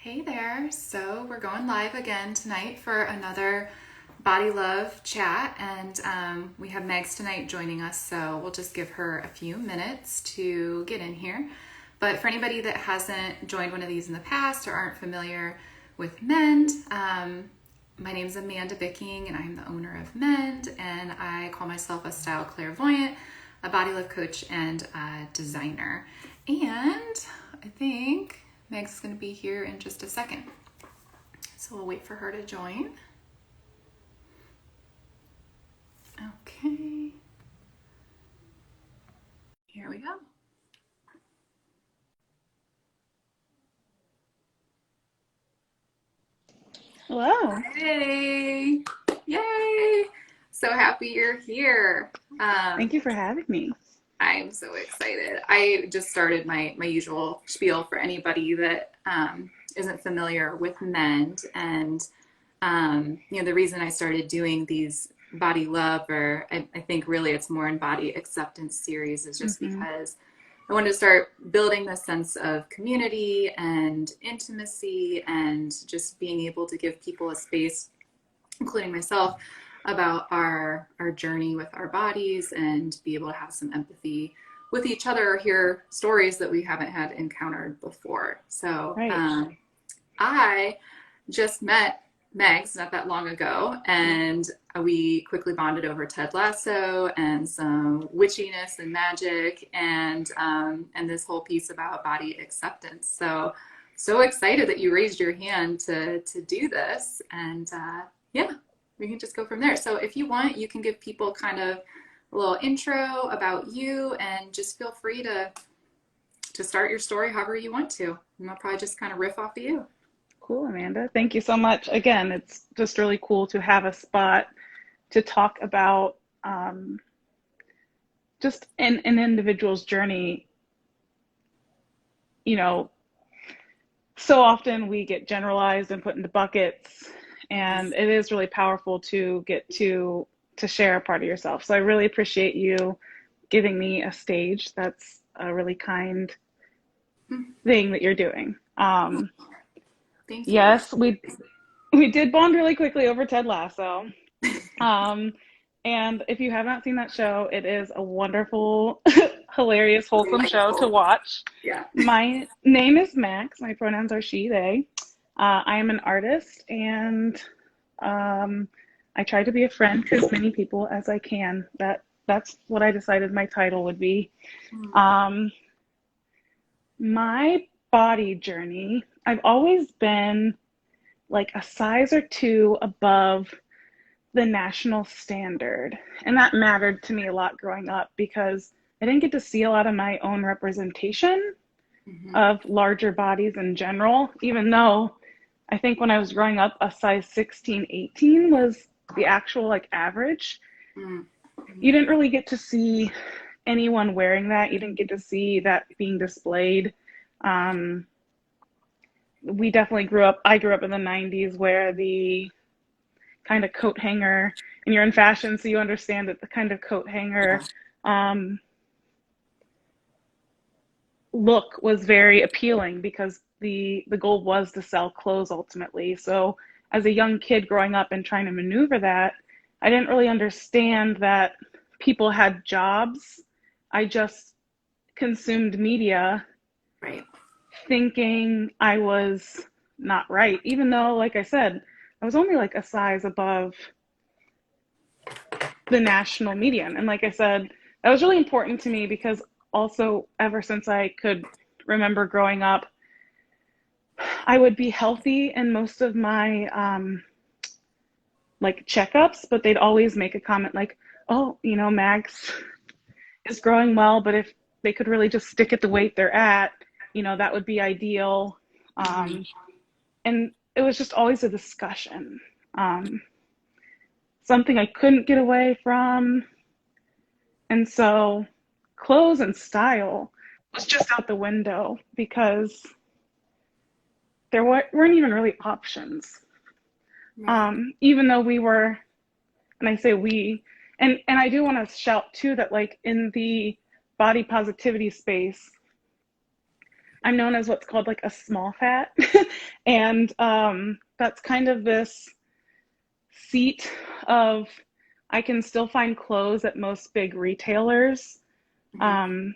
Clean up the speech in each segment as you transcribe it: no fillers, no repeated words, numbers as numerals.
Hey there. So we're going live again tonight for another Body Love chat, and we have Magx tonight joining us, so we'll just give her a few minutes to get in here. But for anybody that hasn't joined one of these in the past or aren't familiar with Mend, my name is Amanda Bicking, and I'm the owner of Mend, and I call myself a style clairvoyant, a body love coach, and a designer. And I think Meg's is going to be here in just a second. So we'll wait for her to join. Okay. Here we go. Hello. Hey. Yay. So happy you're here. Thank you for having me. I'm so excited. I just started my usual spiel for anybody that isn't familiar with Mend. And, the reason I started doing these body love, or I think really it's more in body acceptance series, is just hmm because I wanted to start building this sense of community and intimacy and just being able to give people a space, including myself, about our journey with our bodies and be able to have some empathy with each other or hear stories that we haven't had encountered before. So Right. I just met Megs not that long ago, and we quickly bonded over Ted Lasso and some witchiness and magic, and this whole piece about body acceptance. So excited that you raised your hand to do this, and yeah, we can just go from there. So if you want, you can give people kind of a little intro about you, and just feel free to start your story however you want to, and I'll probably just kind of riff off of you. Cool, Amanda. Thank you so much. Again, it's just really cool to have a spot to talk about just an individual's journey. You know, so often we get generalized and put into buckets, and Yes. it is really powerful to get to share a part of yourself. So I really appreciate you giving me a stage. That's a really kind thing that you're doing. Thank you. Yes, we did bond really quickly over Ted Lasso. Um, and if you have not seen that show, it is a wonderful, hilarious, wholesome show to Delightful. watch. Yeah. My name is Max. My pronouns are she, they. I am an artist, and um, I try to be a friend to as many people as I can. That's what I decided my title would be. Um, my body journey, I've always been like a size or two above the national standard. And that mattered to me a lot growing up because I didn't get to see a lot of my own representation Mm-hmm. of larger bodies in general, even though I think when I was growing up, a size 16, 18 was the actual like average. You Mm-hmm. didn't really get to see anyone wearing that. You didn't get to see that being displayed. Um, we definitely I grew up in the 90s where the kind of coat hanger, and you're in fashion, so you understand that the kind of coat hanger Yeah. um, look was very appealing because the goal was to sell clothes ultimately. So as a young kid growing up and trying to maneuver that, I didn't really understand that people had jobs. I just consumed media Right. thinking I was not right, even though, like I said, I was only like a size above the national median. And like I said, that was really important to me because also ever since I could remember growing up, I would be healthy in most of my like checkups, but they'd always make a comment like, "Oh, Max is growing well, but if they could really just stick at the weight they're at, that would be ideal." Mm-hmm. Um, and it was just always a discussion, um, something I couldn't get away from. And so clothes and style was just out the window because there weren't even really options. Right. Even though we were, and I say we, and I do want to shout too that like in the body positivity space, I'm known as what's called like a small fat. And that's kind of this seat of I can still find clothes at most big retailers. Mm-hmm. Um,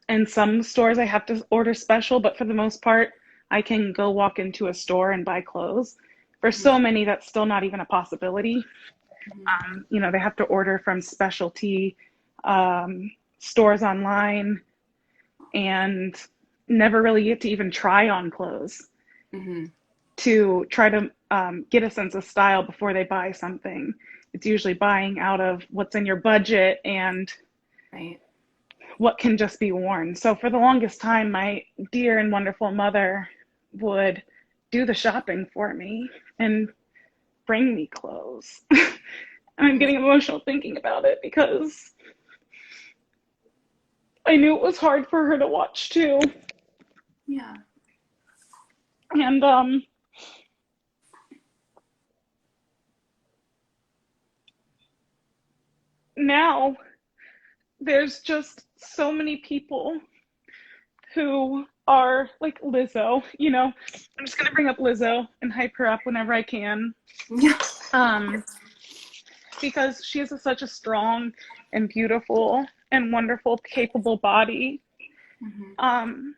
and some stores I have to order special, but for the most part, I can go walk into a store and buy clothes. For Mm-hmm. so many, that's still not even a possibility. Mm-hmm. They have to order from specialty stores online and never really get to even try on clothes Mm-hmm. to try to get a sense of style before they buy something. It's usually buying out of what's in your budget and Right. what can just be worn. So for the longest time, my dear and wonderful mother would do the shopping for me and bring me clothes. And I'm Mm-hmm. getting emotional thinking about it because I knew it was hard for her to watch too. Yeah. And now there's just so many people who are like Lizzo, I'm just gonna bring up Lizzo and hype her up whenever I can. Yeah. Of Um, course. because she has such a strong and beautiful and wonderful, capable body. Mm-hmm. Um,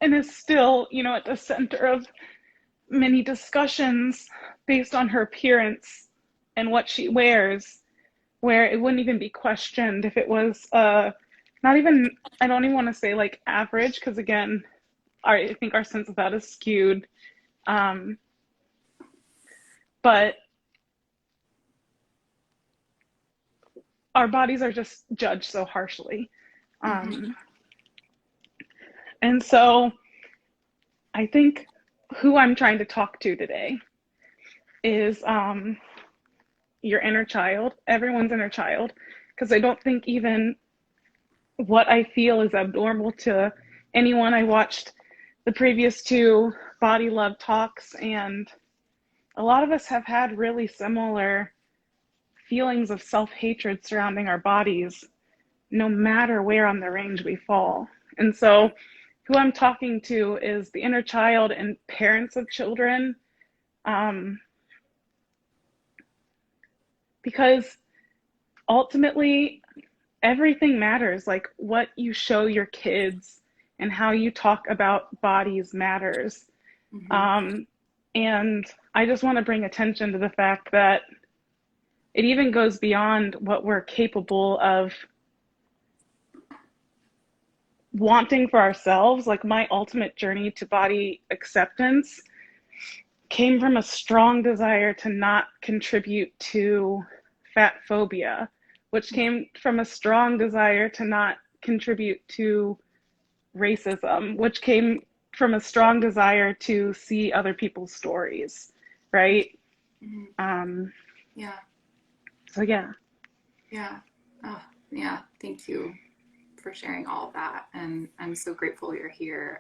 and is still, at the center of many discussions based on her appearance and what she wears, where it wouldn't even be questioned if it was not even, I don't even want to say like average, because again, I think our sense of that is skewed. Um, but our bodies are just judged so harshly. Mm-hmm. Um, and so I think who I'm trying to talk to today is your inner child, everyone's inner child, because I don't think even what I feel is abnormal to anyone. I watched the previous two body love talks, and a lot of us have had really similar feelings of self hatred surrounding our bodies, no matter where on the range we fall. And so, Right. who I'm talking to is the inner child and parents of children, um, because ultimately everything matters. Like what you show your kids and how you talk about bodies matters. Mm-hmm. Um, and I just want to bring attention to the fact that it even goes beyond what we're capable of wanting for ourselves. Like my ultimate journey to body acceptance came from a strong desire to not contribute to fat phobia, which came from a strong desire to not contribute to racism, which came from a strong desire to see other people's stories, right? Mm-hmm. Um, Yeah. so yeah. Yeah. Oh, yeah. Thank you for sharing all of that. And I'm so grateful you're here.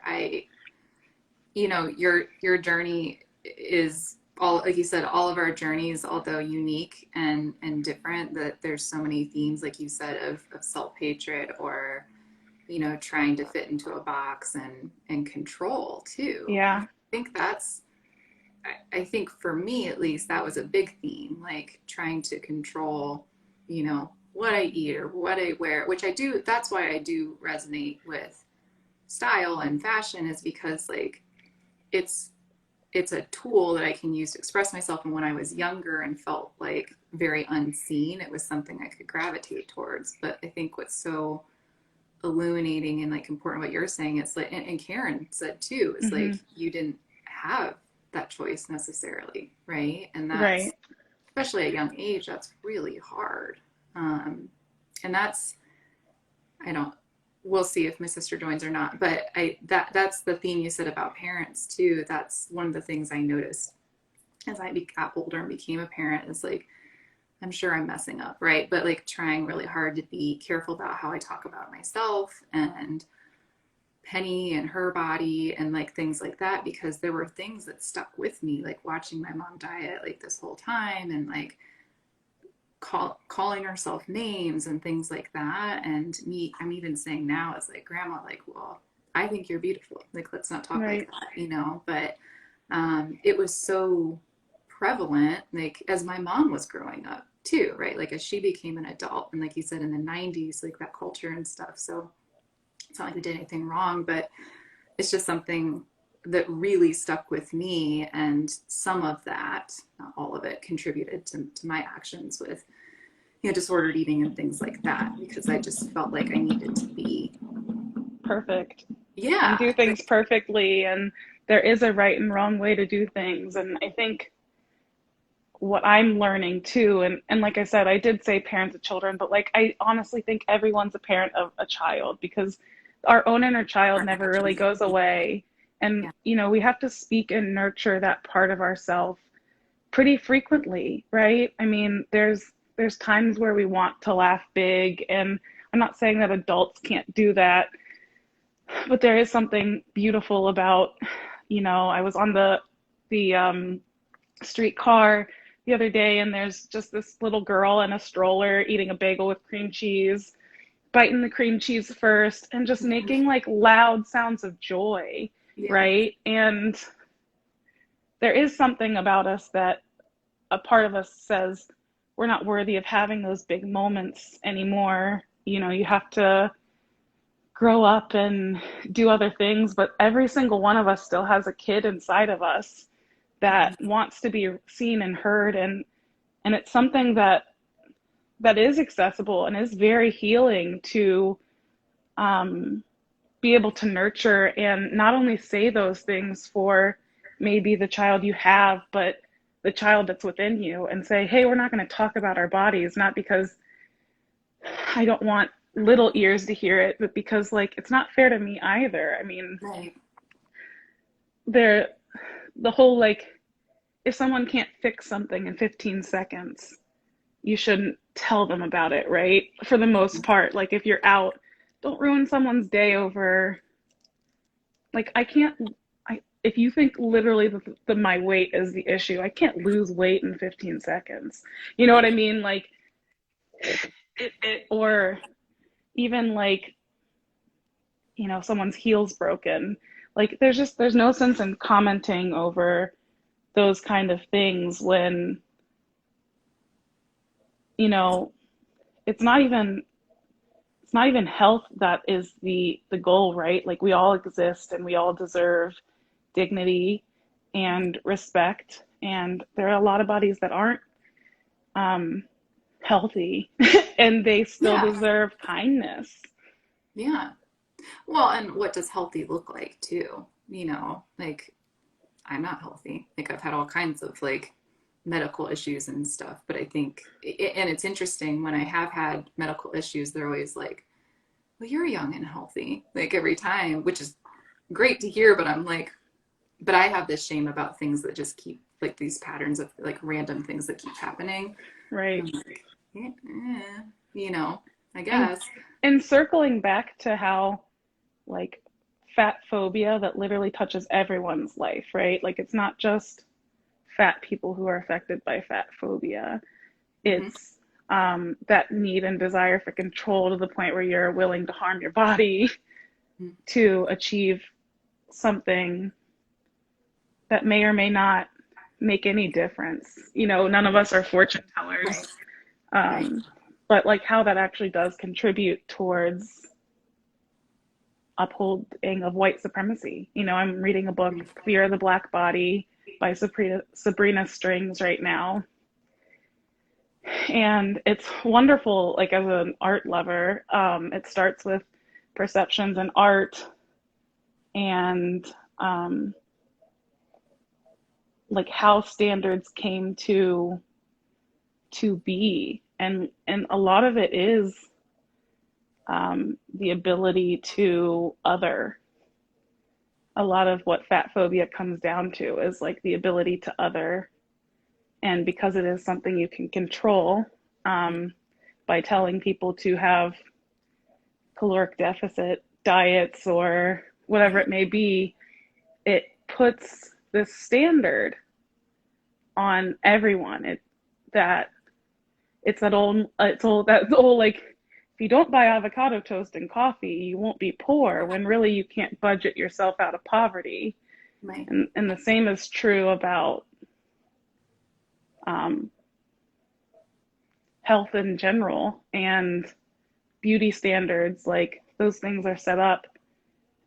Your journey is all, like you said, all of our journeys, although unique and different, that there's so many themes, like you said, of self-hatred or, trying to fit into a box and control too. I Yeah. think I think for me at least, that was a big theme, like trying to control, what I eat or what I wear, which I do. That's why I do resonate with style and fashion, is because like it's it's a tool that I can use to express myself. And when I was younger and felt like very unseen, it was something I could gravitate towards. But I think what's so illuminating and like important what you're saying is like, and Karen said too, is Mm-hmm. like you didn't have that choice necessarily, right? And that's, Right. especially at a young age, that's really hard. And that's, I don't, we'll see if my sister joins or not, but that's the theme you said about parents too. That's one of the things I noticed as I got older and became a parent, is like, I'm sure I'm messing up, right? But like trying really hard to be careful about how I talk about myself and Penny and her body and like things like that, because there were things that stuck with me, like watching my mom diet like this whole time, and like calling herself names and things like that. And me, I'm even saying now as like grandma, like, well, I think you're beautiful. Like, let's not talk like Right. that, you know? But it was so prevalent, like, as my mom was growing up too, right? Like, as she became an adult, and like you said, in the 90s, like that culture and stuff. So it's not like they did anything wrong, but it's just something that really stuck with me. And some of that, not all of it, contributed to my actions with, you know, disordered eating and things like that, because I just felt like I needed to be, Perfect. And yeah, do things like, perfectly. And there is a right and wrong way to do things. And I think what I'm learning too, and like I said, I did say parents of children, but like I honestly think everyone's a parent of a child because our own inner child our never really actions. goes away. And Yeah. you know, we have to speak and nurture that part of ourselves pretty frequently, right? I mean, there's times where we want to laugh big, and I'm not saying that adults can't do that, but there is something beautiful about, you know, I was on the streetcar the other day, and there's just this little girl in a stroller eating a bagel with cream cheese, biting the cream cheese first, and just making like loud sounds of joy, Yeah. right? And there is something about us that a part of us says we're not worthy of having those big moments anymore. You know, you have to grow up and do other things, but every single one of us still has a kid inside of us that Mm-hmm. wants to be seen and heard, and it's something that is accessible and is very healing to um, be able to nurture and not only say those things for maybe the child you have, but the child that's within you, and say, hey, we're not going to talk about our bodies, not because I don't want little ears to hear it, but because like it's not fair to me either. I mean, Right. there the whole like if someone can't fix something in 15 seconds, you shouldn't tell them about it, right? For the most Mhm. part, like if you're out, don't ruin someone's day over like I can't I if you think literally the my weight is the issue, I can't lose weight in 15 seconds. You know what I Right. mean? Like it or even like, you know, someone's heel's broken. Like there's no sense in commenting over those kind of things when, you know, it's not even it's not even health that is the goal, right? Like we all exist and we all deserve dignity and respect, and there are a lot of bodies that aren't um, healthy and they still Yeah. deserve kindness. Yeah. Well, and what does healthy look like too? You know, like, I'm not healthy. Like, I've had all kinds of like medical issues and stuff, but I think, and it's interesting when I have had medical issues, they're always like, well, you're young and healthy, like every time, which is great to hear, but I'm like, but I have this shame about things that just keep, like, these patterns of like random things that keep happening. Right. I'm like, yeah, you know, I and guess. and circling back to how like fat phobia that literally touches everyone's life, right? Like it's not just fat people who are affected by fat phobia. Hmm. It's that need and desire for control to the point where you're willing to harm your body to achieve something that may or may not make any difference. You know, none of us are fortune Right. tellers, Right. um, but like how that actually does contribute towards upholding of white supremacy. You know, I'm reading a book, Fear of the Black Body by Sabrina Strings right now. And it's wonderful, like as an art lover. It starts with perceptions and art and um, like how standards came to be. And a lot of it is the ability to other. A lot of what fat phobia comes down to is like the ability to other, and because it is something you can control um, by telling people to have caloric deficit diets or whatever Right. it may be, it puts this standard on everyone. It that it's that old like if you don't buy avocado toast and coffee, you won't be poor, when really you can't budget yourself out of poverty. Right. And the same is true about um, health in general and beauty standards. Like those things are set up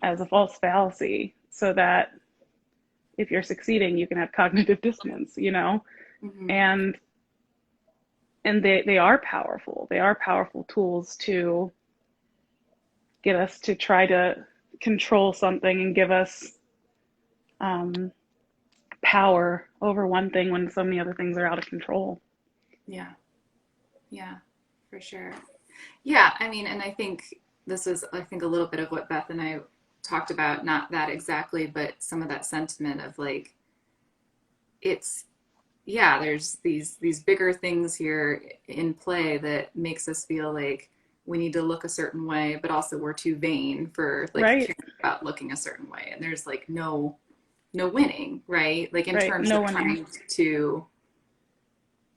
as a false fallacy so that if you're succeeding, you can have cognitive dissonance, you know? Mm-hmm. And they are powerful. They are powerful tools to get us to try to control something and give us um, power over one thing when so many other things are out of control. Yeah. Yeah, for sure. Yeah, I mean, and I think this is, I think, a little bit of what Beth and I talked about, not that exactly, but some of that sentiment of like, it's, yeah, there's these bigger things here in play that makes us feel like we need to look a certain way, but also we're too vain for like Right, caring about looking a certain way. And there's like no winning, right? Like in right. terms of No winning. trying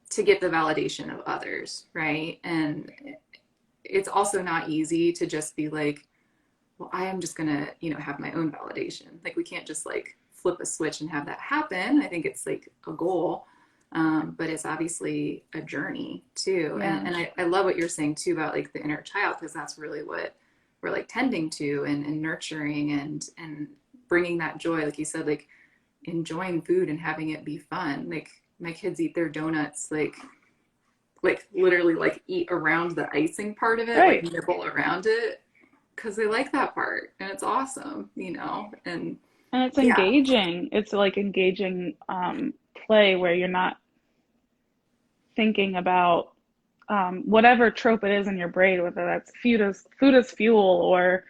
to get the validation of others, right? And it's also not easy to just be like, well, I am just gonna, have my own validation. Like we can't just like flip a switch and have that happen. I think it's like a goal, but it's obviously a journey too. Yeah, And I love what you're saying too about like the inner child, because that's really what we're like tending to and nurturing and bringing that joy, like you said, like enjoying food and having it be fun. Like my kids eat their donuts like literally like eat around the icing part of it, like right. nibble around it because they like that part and it's awesome, and And it's yeah. engaging. It's like engaging play where you're not thinking about whatever trope it is in your brain, whether that's food as fuel, or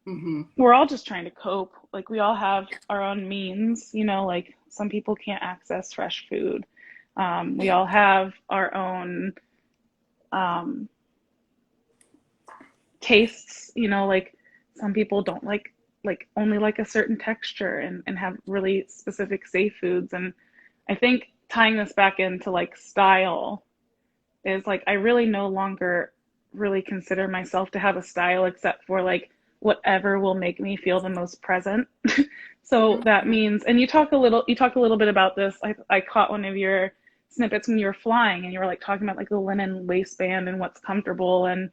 Mm-hmm. we're all just trying to cope. Like we all have our own means, like some people can't access fresh food. We Yeah. all have our own um, tastes, like some people don't like only like a certain texture and have really specific safe foods. And I think tying this back into like style is like I really no longer really consider myself to have a style except for like whatever will make me feel the most present. So that Mm-hmm. means, and you talked a little bit about this. I caught one of your snippets when you were flying and you were like talking about like the linen waistband and what's comfortable, and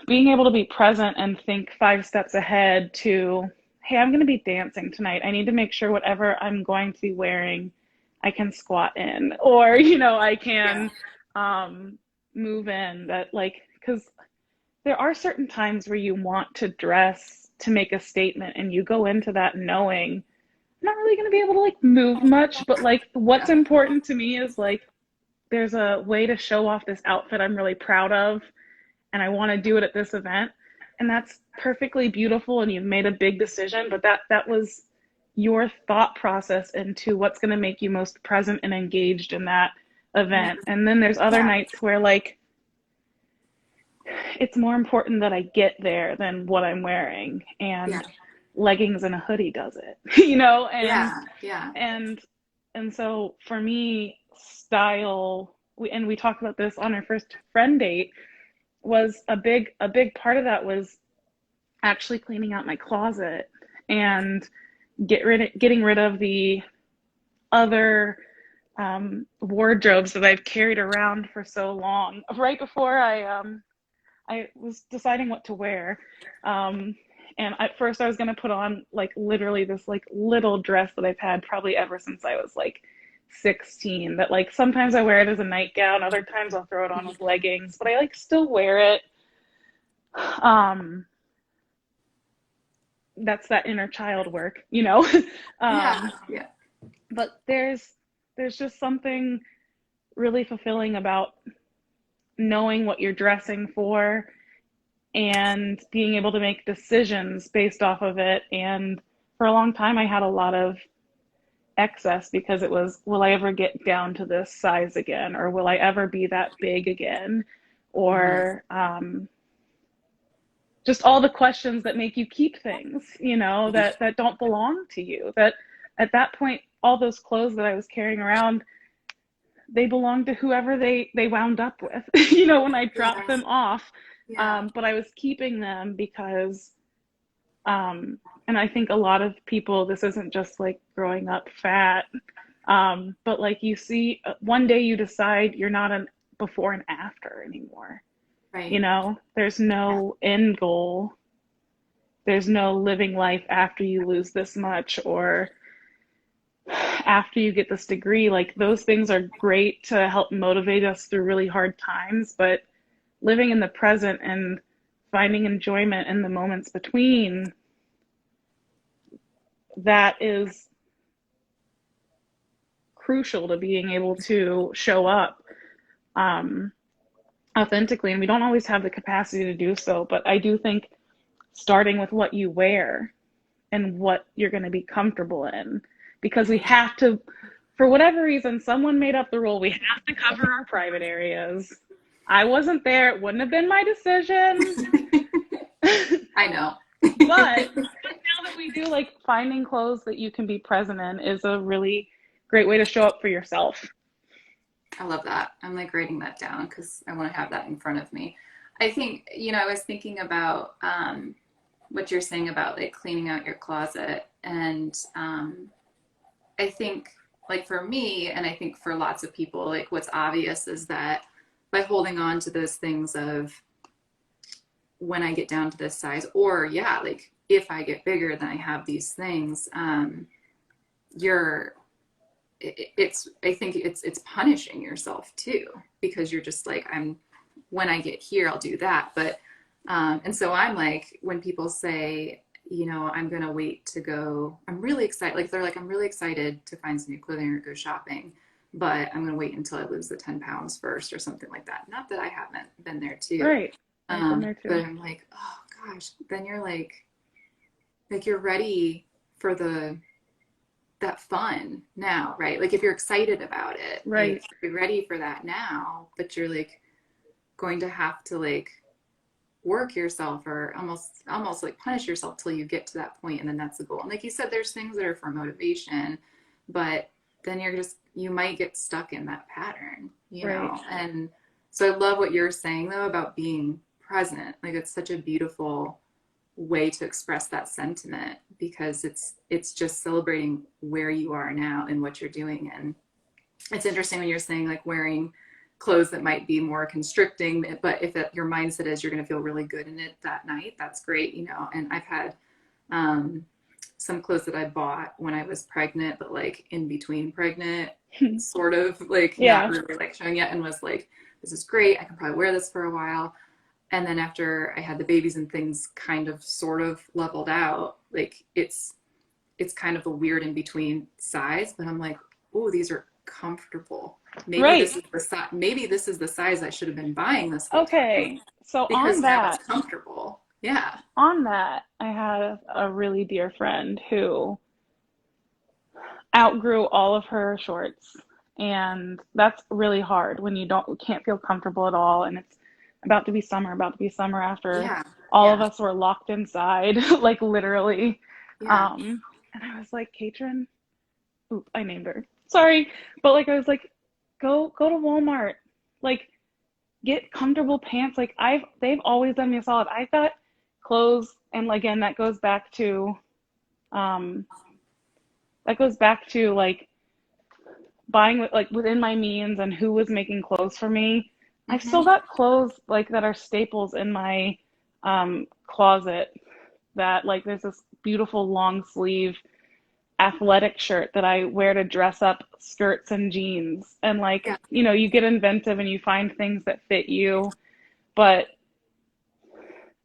being able to be present and think 5 steps ahead to, hey, I'm going to be dancing tonight. I need to make sure whatever I'm going to be wearing, I can squat in, or, I Yeah. can move in that, like, because there are certain times where you want to dress to make a statement and you go into that knowing I'm not really going to be able to like move much, but like what's Yeah. important to me is like there's a way to show off this outfit I'm really proud of and I want to do it at this event. And that's perfectly beautiful and you've made a big decision, but that was your thought process into what's going to make you most present and engaged in that Yeah. event. And then there's other Yeah. nights where like it's more important that I get there than what I'm wearing, Yeah. and leggings and a hoodie does it. And Yeah. Yeah. and and so for me, style, we talked about this on our first friend date, was a big part of that was actually cleaning out my closet and getting rid of the other wardrobes that I've carried around for so long. Right before I was deciding what to wear, and at first I was gonna put on like literally this like little dress that I've had probably ever since I was like 16. That like sometimes I wear it as a nightgown, other times I'll throw it on with leggings, but I like still wear it. Um, that's that inner child work. Yeah. um, Yeah. but there's just something really fulfilling about knowing what you're dressing for and being able to make decisions based off of it. And for a long time, I had a lot of excess because it was, will I ever get down to this size again? Or will I ever be that big again? Mm-hmm. Or just all the questions that make you keep things, that don't belong to you. That at that point, all those clothes that I was carrying around, they belonged to whoever they wound up with, when I dropped Yeah. them off. Yeah. But I was keeping them because, and I think a lot of people, this isn't just like growing up fat, but like you see, one day you decide you're not an before and after anymore. You Right. know, there's Yeah. no end goal. There's no living life after you lose this much or after you get this degree. Like those things are great to help motivate us through really hard times, but living in the present and finding enjoyment in the moments between, that is crucial to being able to show up um, authentically. And we don't always have the capacity to do so, but I do think starting with what you wear and what you're going to be comfortable in, because we have to, for whatever reason, someone made up the rule, we have to cover our private areas. I wasn't there, it wouldn't have been my decision. I know. But now that we do, like, finding clothes that you can be present in is a really great way to show up for yourself. I love that. I'm like writing that down because I want to have that in front of me. I think, I was thinking about what you're saying about like cleaning out your closet. And I think, like for me, and I think for lots of people, like what's obvious is that by holding on to those things of when I get down to this size, or yeah, like if I get bigger, then I have these things, you're it's I think it's punishing yourself too, because you're just like, I'm when I get here I'll do that. But and so I'm like, when people say, I'm gonna wait to go, I'm really excited, like they're like, I'm really excited to find some new clothing or go shopping, but I'm gonna wait until I lose the 10 pounds first or something like that. Not that I haven't been there too. Right. I've been there But too. I'm like, oh gosh, then you're like you're ready for that fun now, right? Like if you're excited about it, like Right. you're ready for that now, but you're like going to have to like work yourself or almost like punish yourself till you get to that point, and then that's the goal. And like you said, there's things that are for motivation, but then you might get stuck in that pattern, Right. And so I love what you're saying though about being present. Like it's such a beautiful way to express that sentiment, because it's just celebrating where you are now and what you're doing. And it's interesting when you're saying like wearing clothes that might be more constricting, but if your mindset is you're going to feel really good in it that night, that's great, And I've had um, some clothes that I bought when I was pregnant, but like in between pregnant, sort of like not Yeah. really like showing yet, and was like, this is great. I can probably wear this for a while. And then after I had the babies and things kind of sort of leveled out, like it's kind of a weird in between size, but I'm like, oh, these are comfortable. Maybe Right. this is the size. Maybe this is the size I should have been buying this whole time, Okay. So because now it's comfortable. Yeah. on that, I had a really dear friend who outgrew all of her shorts. And that's really hard when you can't feel comfortable at all. And it's about to be summer after Yeah. all of Yeah. us were locked inside, like literally. Yeah. And I was like, Katrin, oop, I named her. Sorry. But like I was like, go to Walmart. Like get comfortable pants. Like they've always done me a solid. I got clothes, and again um that goes back to like buying like within my means and who was making clothes for me. I've still Mm-hmm. got clothes like that are staples in my closet, that like there's this beautiful long sleeve athletic shirt that I wear to dress up skirts and jeans. And like, Yeah. you get inventive and you find things that fit you, but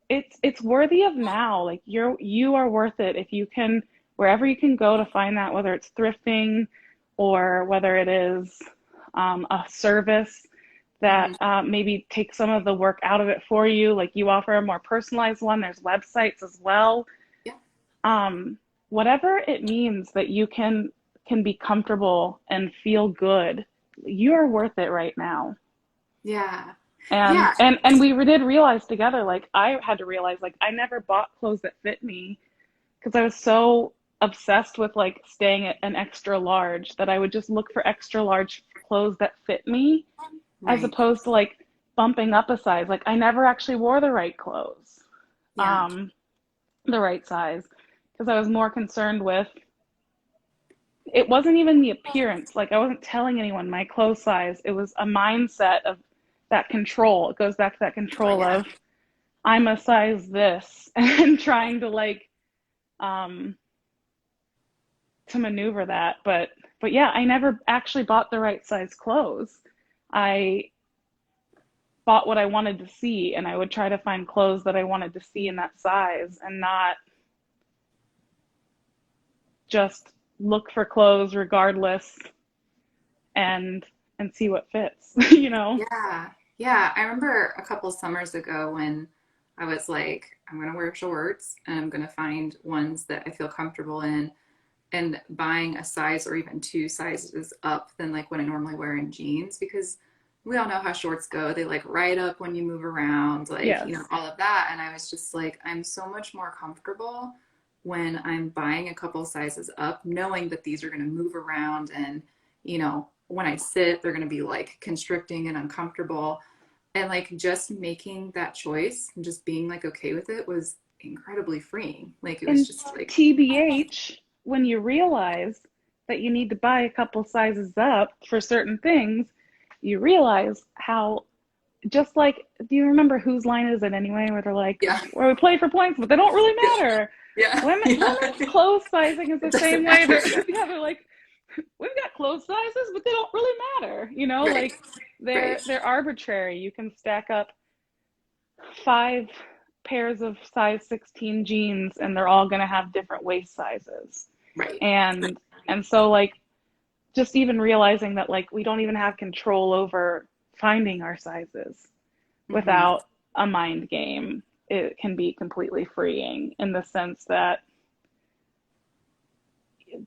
it's worthy of now. Like you are worth it if you can, wherever you can go to find that, whether it's thrifting or whether it is a service that Mm-hmm. maybe takes some of the work out of it for you. Like you offer a more personalized one. There's websites as well. Yeah. Um, Whatever it means that you can be comfortable and feel good, you are worth it right now. Yeah. And Yeah. and we did realize together, like I had to realize, like I never bought clothes that fit me because I was so obsessed with like staying at an extra large that I would just look for extra large clothes that fit me, as Right. opposed to like bumping up a size. Like I never actually wore the right clothes, Yeah. um, the right size, because I was more concerned with it wasn't even the appearance. Like I wasn't telling anyone my clothes size. It was a mindset of that control. It goes back to that Oh, control yeah. of I'm a size this and trying to like um to maneuver that. But yeah, I never actually bought the right size clothes. I bought what I wanted to see, and I would try to find clothes that I wanted to see in that size and not just look for clothes regardless and see what fits, you know? Yeah. Yeah. I remember a couple summers ago when I was like, I'm going to wear shorts and I'm going to find ones that I feel comfortable in and buying a size or even two sizes up than like what I normally wear in jeans because we all know how shorts go. They like right up when you move around, like, Yes. all of that. And I was just like, I'm so much more comfortable when I'm buying a couple sizes up, knowing that these are going to move around and, when I sit, they're going to be like constricting and uncomfortable. And like just making that choice and just being like okay with it was incredibly freeing. Like it was And just like, TBH, when you realize that you need to buy a couple sizes up for certain things, you realize how, just like, do you remember Whose Line Is It Anyway? Where they're like, yeah. where we play for points, but they don't really Yeah. matter. Yeah, yeah. Women's clothes sizing is It the doesn't same way. matter. Yeah, they're like, we've got clothes sizes, but they don't really matter. You know, Right, like right, they're arbitrary. You can stack up 5 pairs of size 16 jeans and they're all going to have different waist sizes. right. And so like just even realizing that like we don't even have control over finding our sizes Hmm. without a mind game, it can be completely freeing in the sense that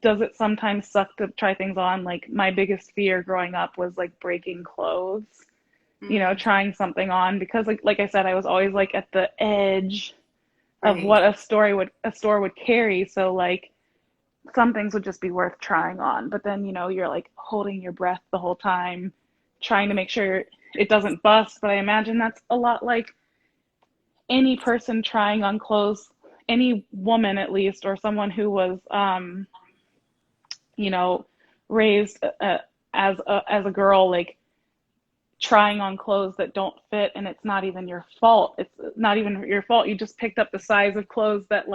does it sometimes suck to try things on? Like my biggest fear growing up was like breaking clothes, Mm, trying something on because like I said, I was always like at the edge of right, what a store would carry. So like some things would just be worth trying on. But then, you're like holding your breath the whole time, trying to make sure it doesn't bust. But I imagine that's a lot like any person trying on clothes, any woman at least, or someone who was you know, raised as a girl, like trying on clothes that don't fit, and it's not even your fault. It's not even your fault. You just picked up the size of clothes that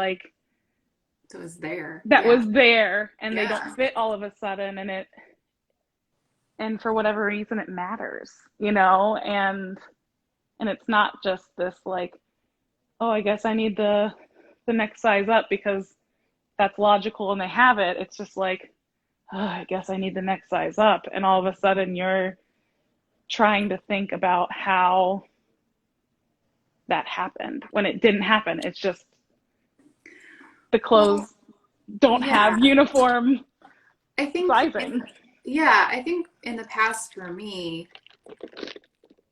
so it's there. that Yeah, was there, and they don't yeah. fit all of a sudden, and for whatever reason it matters, and it's not just this like, oh, I guess I need the next size up because that's logical and they have it. It's just like, oh, I guess I need the next size up, and all of a sudden you're trying to think about how that happened when it didn't happen. It's just the Well, clothes don't have yeah, uniform I think sizing. I think in the past for me,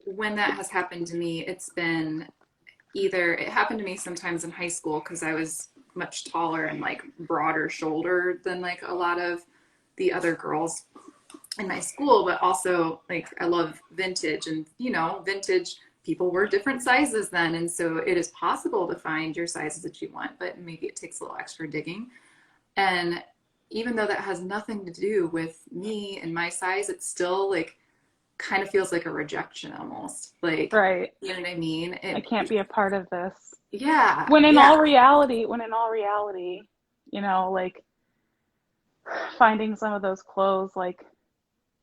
when that has happened to me, it's been either it happened to me sometimes in high school because I was much taller and like broader shouldered than like a lot of the other girls in my school, but also like I love vintage and vintage people were different sizes then. And so it is possible to find your sizes that you want, but maybe it takes a little extra digging. And even though that has nothing to do with me and my size, it's still like kind of feels like a rejection almost. Like, Right. you know what I mean? I can't be a part of this. Yeah, When in yeah, all reality, like finding some of those clothes, like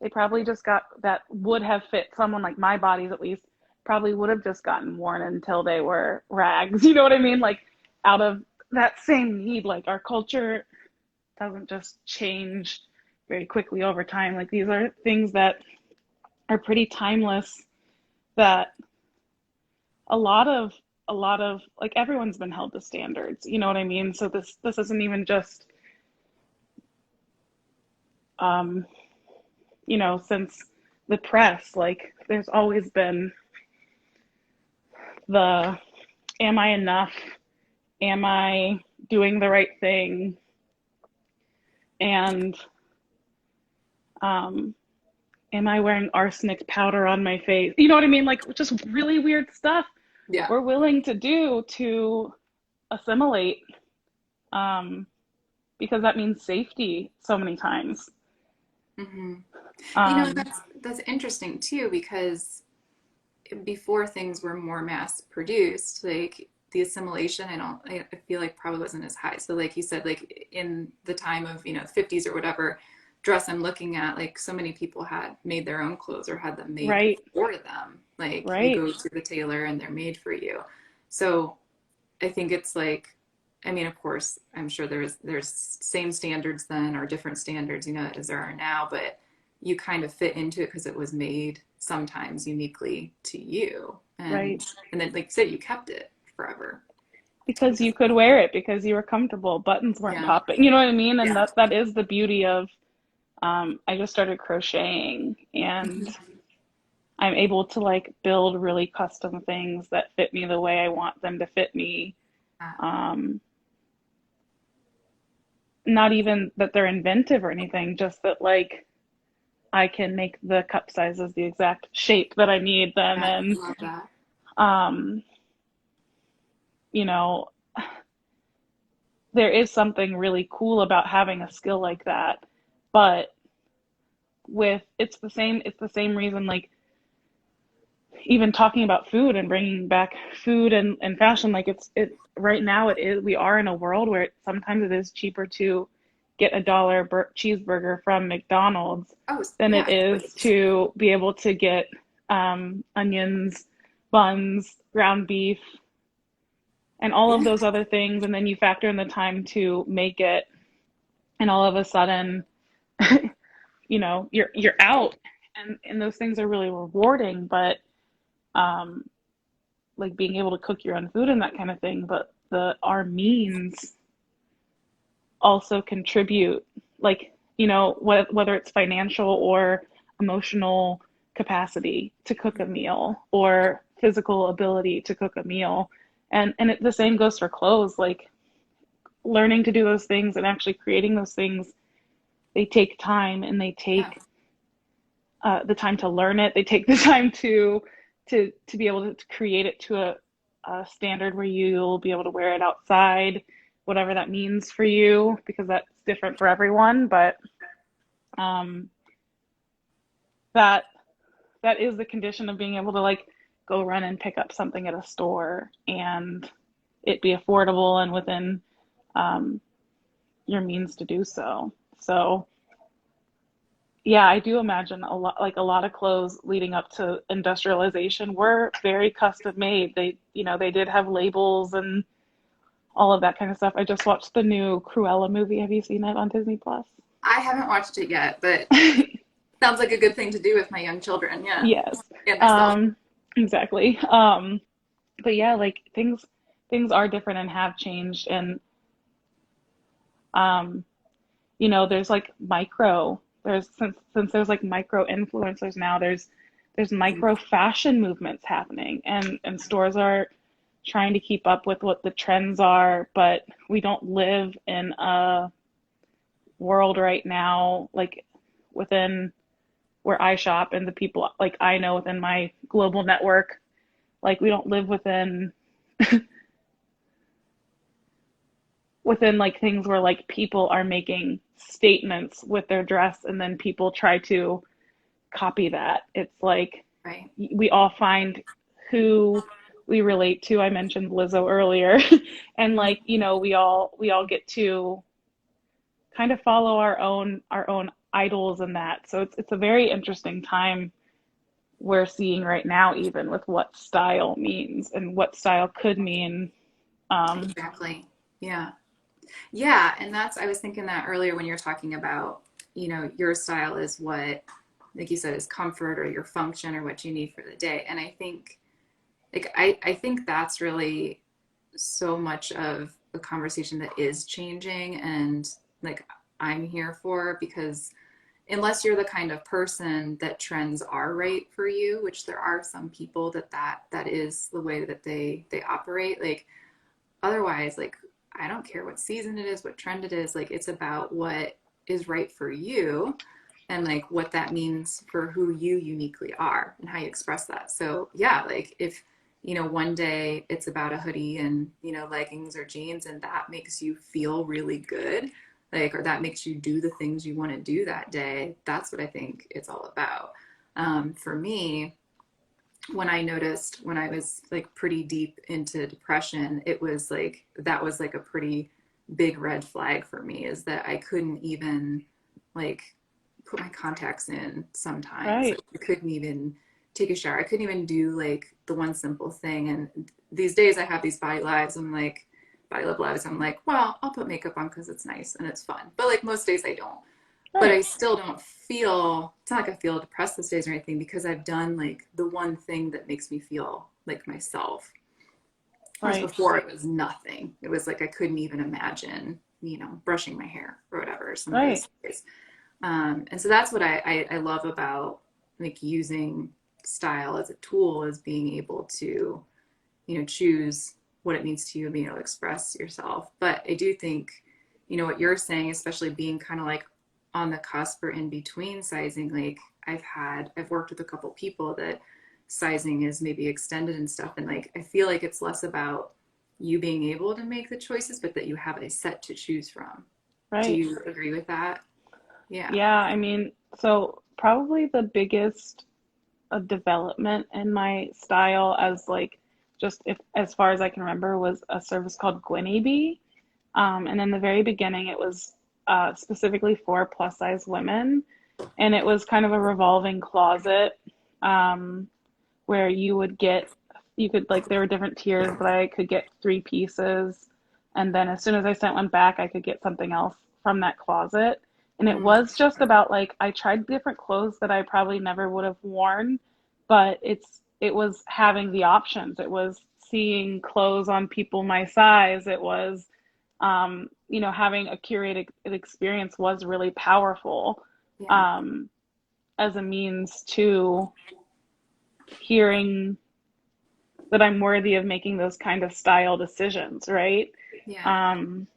they probably just got that would have fit someone like my bodies at least, probably would have just gotten worn until they were rags. You know what I mean? Like out of that same need, like our culture doesn't just change very quickly over time. Like these are things that are pretty timeless that a lot of like everyone's been held to standards. You know what I mean? So this isn't even just um, since the press, like there's always been the am I enough? Am I doing the right thing? And um, am I wearing arsenic powder on my face? You know what I mean? Like just really weird stuff Yeah. we're willing to do to assimilate, um, because that means safety so many times. Hmm. Um, That's interesting too, because before things were more mass produced, like the assimilation, I feel like probably wasn't as high. So like you said, like in the time of, 50s or whatever dress I'm looking at, like so many people had made their own clothes or had them made right, for them. Like you right. go to the tailor and they're made for you. So I think it's like, I mean, of course, I'm sure there's same standards then or different standards, as there are now, but you kind of fit into it because it was made sometimes uniquely to you, Right. and then like you said, you kept it forever. Because you could wear it because you were comfortable. Buttons weren't Yeah, popping. You know what I mean? And yeah. that is the beauty of, I just started crocheting and Mhm. I'm able to like build really custom things that fit me the way I want them to fit me. Um, Not even that they're inventive or anything, just that like I can make the cup sizes the exact shape that I need them I in. love that. Um, you know, there is something really cool about having a skill like that, but with it's the same reason like even talking about food and bringing back food and fashion, like it right now it is we are in a world where sometimes it is cheaper to get a dollar cheeseburger from McDonald's Oh, than yeah, it is wait. to be able to get onions, buns, ground beef, and all of Yeah, those other things, and then you factor in the time to make it, and all of a sudden, you're out, and those things are really rewarding, but um, like being able to cook your own food and that kind of thing, but the our means also contribute, like, whether it's financial or emotional capacity to cook a meal or physical ability to cook a meal. The same goes for clothes, like learning to do those things and actually creating those things, they take time and they yeah, take the time to learn it. They take the time to be able to create it to a standard where you'll be able to wear it outside, whatever that means for you, because that's different for everyone. But um, that that is the condition of being able to like go run and pick up something at a store and it be affordable and within um, your means to do so. So yeah, I do imagine a lot of clothes leading up to industrialization were very custom made. They did have labels and all of that kind of stuff. I just watched the new Cruella movie. Have you seen it on Disney Plus? I haven't watched it yet, but sounds like a good thing to do with my young children. Yeah, Yes. and myself. Um, exactly. But yeah, like things are different and have changed, and um, there's like since there's like micro influencers now, there's micro fashion movements happening, and stores are trying to keep up with what the trends are, but we don't live in a world right now like within where I shop and the people like I know within my global network, like we don't live within like things where like people are making statements with their dress and then people try to copy that. It's like Right. we all find who we relate to. I mentioned Lizzo earlier, and like we all get to kind of follow our own idols in that. So it's a very interesting time we're seeing right now, even with what style means and what style could mean. Um, Exactly. Yeah. Yeah, and I was thinking that earlier when you're talking about, your style is what, like you said, is comfort or your function or what you need for the day. And I think, like, I think that's really so much of the conversation that is changing and like I'm here for because unless you're the kind of person that trends are right for you, which there are some people that is the way that they operate, like otherwise, like, I don't care what season it is, what trend it is. Like, it's about what is right for you. and like what that means for who you uniquely are and how you express that. So yeah, like if one day it's about a hoodie and leggings or jeans and that makes you feel really good, like, or that makes you do the things you want to do that day, that's what I think it's all about. For me, when I noticed when I was like pretty deep into depression, it was like that was like a pretty big red flag for me, is that I couldn't even like put my contacts in sometimes. Like, Right. I couldn't even take a shower. I couldn't even do like the one simple thing. And these days I have these body love lives. I'm like, well, I'll put makeup on because it's nice and it's fun. But like most days I don't. But I Right. still don't feel, it's not like I feel depressed those days or anything, because I've done like the one thing that makes me feel like myself. Whereas Right. before it was nothing. It was like I couldn't even imagine, brushing my hair or whatever some of Right. those days. And so that's what I love about like using style as a tool, is being able to, choose what it means to you and being able to express yourself. But I do think, what you're saying, especially being kind of like on the cusp or in between sizing, like I've worked with a couple people that sizing is maybe extended and stuff. And like, I feel like it's less about you being able to make the choices, but that you have a set to choose from. Do Right. you agree with that? Yeah. Yeah, I mean, so probably the biggest development in my style as like just if as far as I can remember was a service called Gwynny Bee. And in the very beginning it was specifically for plus size women, and it was kind of a revolving closet, um, where you could like there were different tiers, but I could get 3 pieces, and then as soon as I sent one back I could get something else from that closet. And it Mm, was just about like I tried different clothes that I probably never would have worn, but it was having the options. It was seeing clothes on people my size. It was having a curated experience was really powerful, yeah. um, as a means to hearing that I'm worthy of making those kind of style decisions, right? Yeah. Um,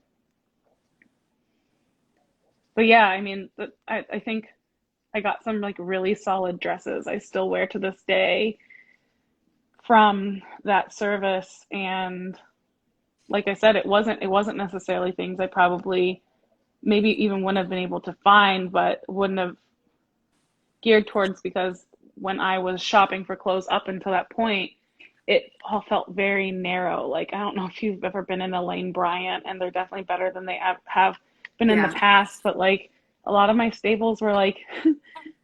but yeah, I mean, I think I got some like really solid dresses I still wear to this day from that service. And like I said, it wasn't necessarily things I probably maybe even wouldn't have been able to find, but wouldn't have geared towards, because when I was shopping for clothes up until that point, it all felt very narrow. Like, I don't know if you've ever been in a Lane Bryant, and they're definitely better than they have been in the Yeah. past, but like a lot of my staples were like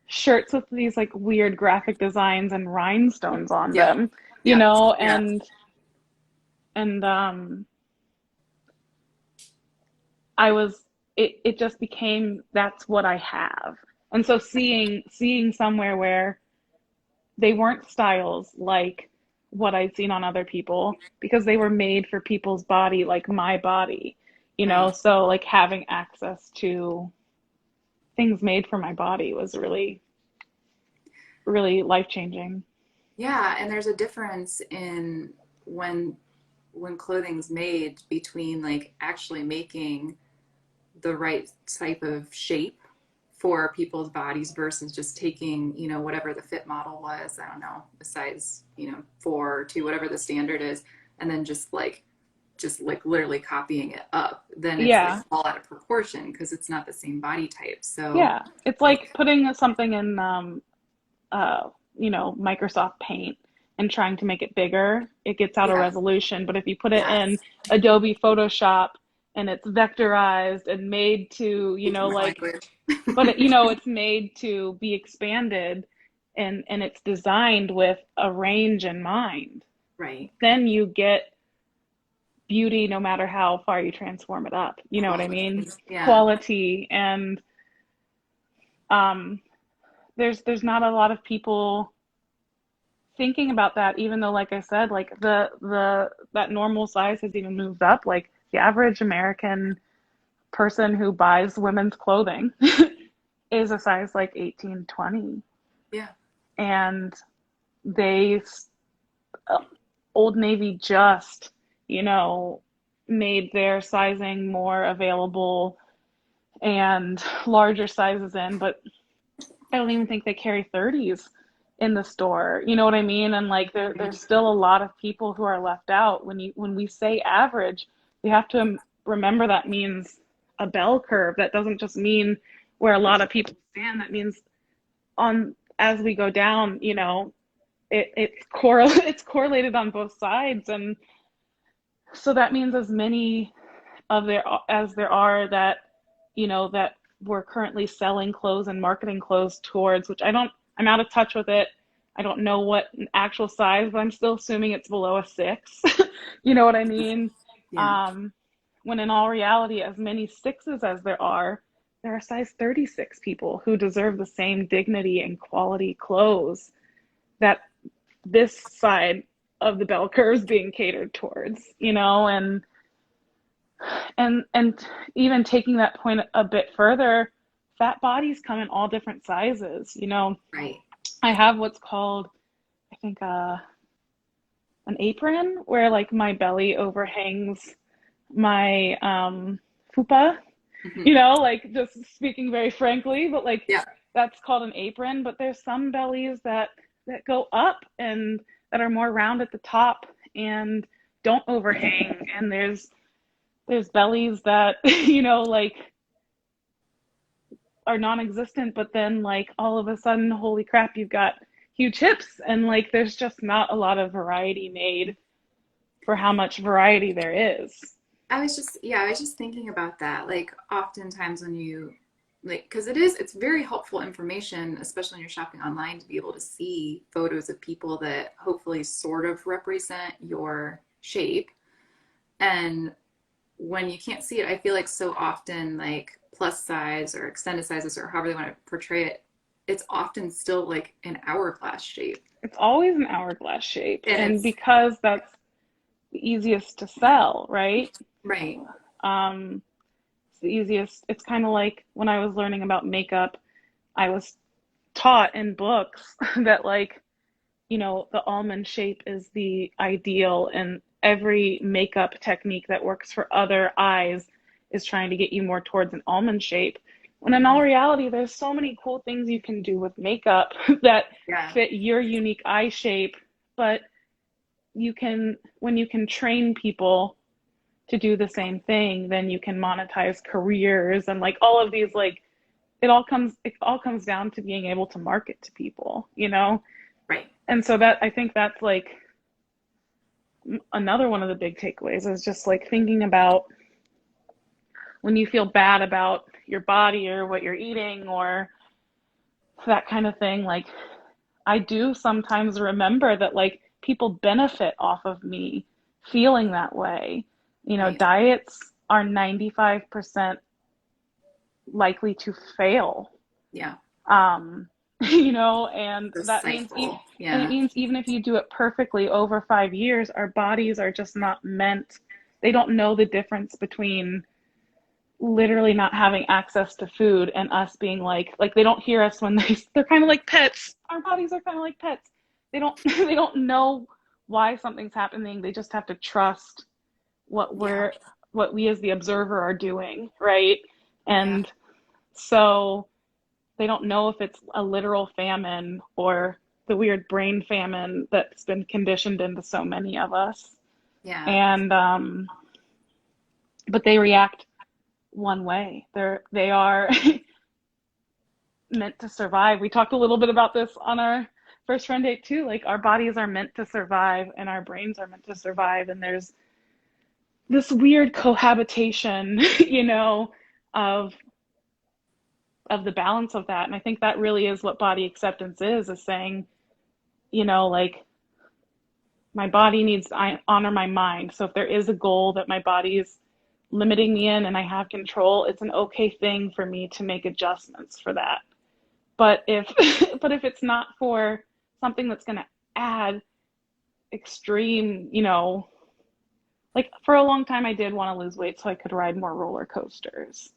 shirts with these like weird graphic designs and rhinestones on Yep. them, Yep. Yeah. and I was it just became that's what I have. And so seeing somewhere where they weren't styles like what I'd seen on other people, because they were made for people's body like my body, Right. so like having access to things made for my body was really really life-changing. Yeah. And there's a difference in when clothing's made between like actually making the right type of shape for people's bodies versus just taking, whatever the fit model was, I don't know, the size, 4 or 2, whatever the standard is, and then just like literally copying it up. Then it's like Yeah. all out of proportion because it's not the same body type. So Yeah, it's like, like putting something in uh, Microsoft Paint and trying to make it bigger. It gets out of yeah, resolution. But if you put it in yes, Adobe Photoshop and it's vectorized and made to, speaking my like, language. but it's made to be expanded, and it's designed with a range in mind, Right. then you get beauty no matter how far you transform it up. You know what I mean? Quality. Yeah. Quality. And um, there's not a lot of people thinking about that, even though like I said, like the that normal size has even moved up. Like the average American person who buys women's clothing is a size like 18, 20. Yeah. And they Old Navy just, you know, made their sizing more available and larger sizes in, but I don't even think they carry 30s in the store. You know what I mean? And like there's still a lot of people who are left out. When we say average, we have to remember that means a bell curve. That doesn't just mean where a lot of people stand. That means on as we go down, it's correlated on both sides. And so that means as many of there as there are that that we're currently selling clothes and marketing clothes towards, which I'm out of touch with it. I don't know what an actual size, but I'm still assuming it's below a 6. You know what I mean? Yeah. um, when in all reality, as many 6s as there are size 36 people who deserve the same dignity and quality clothes that this side of the bell curve is being catered towards, and even taking that point a bit further, fat bodies come in all different sizes. Right. I have what's called, I think, an apron where like my belly overhangs my fupa, Hmm. like just speaking very frankly, but like Yeah. that's called an apron. But there's some bellies that go up and that are more round at the top and don't overhang. And there's bellies that, like are non-existent, but then like all of a sudden, holy crap, you've got huge hips. And like there's just not a lot of variety made for how much variety there is. I was just thinking about that. Like, oftentimes when you, like, because it's very helpful information, especially when you're shopping online, to be able to see photos of people that hopefully sort of represent your shape. And when you can't see it, I feel like so often, like plus size or extended sizes or however they want to portray it, it's often still like an hourglass shape. It's always an hourglass shape. And And it's because that's the easiest to sell, right? right. Um, it's the easiest. It's kind of like when I was learning about makeup, I was taught in books that like, the almond shape is the ideal, and every makeup technique that works for other eyes is trying to get you more towards an almond shape. When in all Mhm. reality, there's so many cool things you can do with makeup that Yeah. fit your unique eye shape, but when you can train people to do the same thing, then you can monetize careers and like all of these like it all comes down to being able to market to people. Right. And so that I think that's like another one of the big takeaways is just like thinking about when you feel bad about your body or what you're eating or that kind of thing. Like I do sometimes remember that like people benefit off of me feeling that way. Right. Diets are 95% likely to fail. Yeah. Um, and The that means cycle. and it Yeah. means even if you do it perfectly over 5 years, our bodies are just not meant, they don't know the difference between literally not having access to food and us being like they don't hear us when they're kind of like pets. Our bodies are kind of like pets. They don't they don't know why something's happening. They just have to trust what Yeah. we as the observer are doing, right? Yeah. And so they don't know if it's a literal famine or the weird brain famine that's been conditioned into so many of us. Yeah. And but they react one way. They are meant to survive. We talked a little bit about this on our first friend date too. Like our bodies are meant to survive and our brains are meant to survive. And there's this weird cohabitation, of the balance of that. And I think that really is what body acceptance is saying, like my body needs to honor my mind. So if there is a goal that my body is limiting me in and I have control, it's an okay thing for me to make adjustments for that. But if but if it's not for something that's going to add extreme, like for a long time I did want to lose weight so I could ride more roller coasters.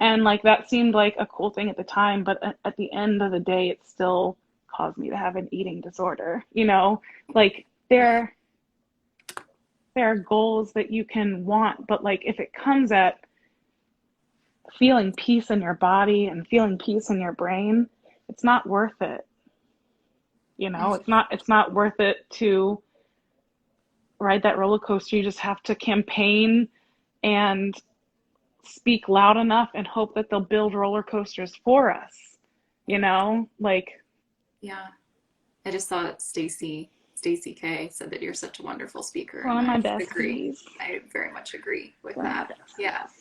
And Mm. like that seemed like a cool thing at the time, but at the end of the day it still caused me to have an eating disorder. Like Right. there are goals that you can want, but like if it comes at feeling peace in your body and feeling peace in your brain, it's not worth it. Mhm. It's not worth it to ride that roller coaster. You just have to campaign and speak loud enough and hope that they'll build roller coasters for us. Like Yeah. I just saw that Stacy K said that you're such a wonderful speaker, one and of my I agree. besties. I very much agree with One of my that. Yeah. besties.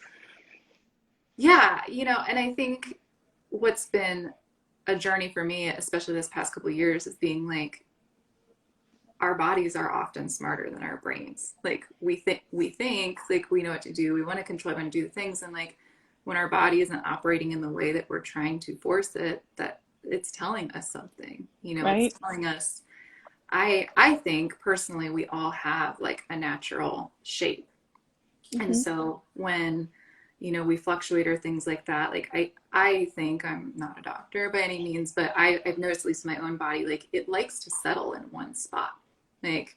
Yeah, and I think what's been a journey for me, especially this past couple of years, is being like our bodies are often smarter than our brains. Like we think like we know what to do. We want to control and do things, and like when our body isn't operating in the way that we're trying to force it, that it's telling us something. It's Right? telling us. I think personally we all have like a natural shape. And Hmm. so when we fluctuate or things like that, like I think, I'm not a doctor by any means, but I've noticed, at least in my own body, like it likes to settle in one spot. Like,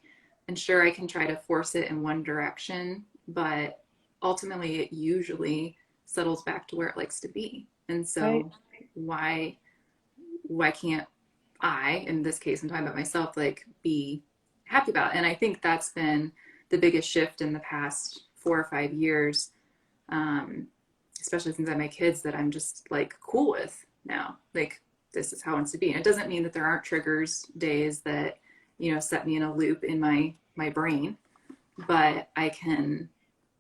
and sure, I can try to force it in one direction, but ultimately it usually settles back to where it likes to be. And Right? so why can't I, in this case, I'm talking about myself, like be happy about it? And I think that's been the biggest shift in the past 4 or 5 years, um, especially since I have my kids, that I'm just like cool with now. Like, this is how it wants to be. And it doesn't mean that there aren't triggers days that, set me in a loop in my brain, but I can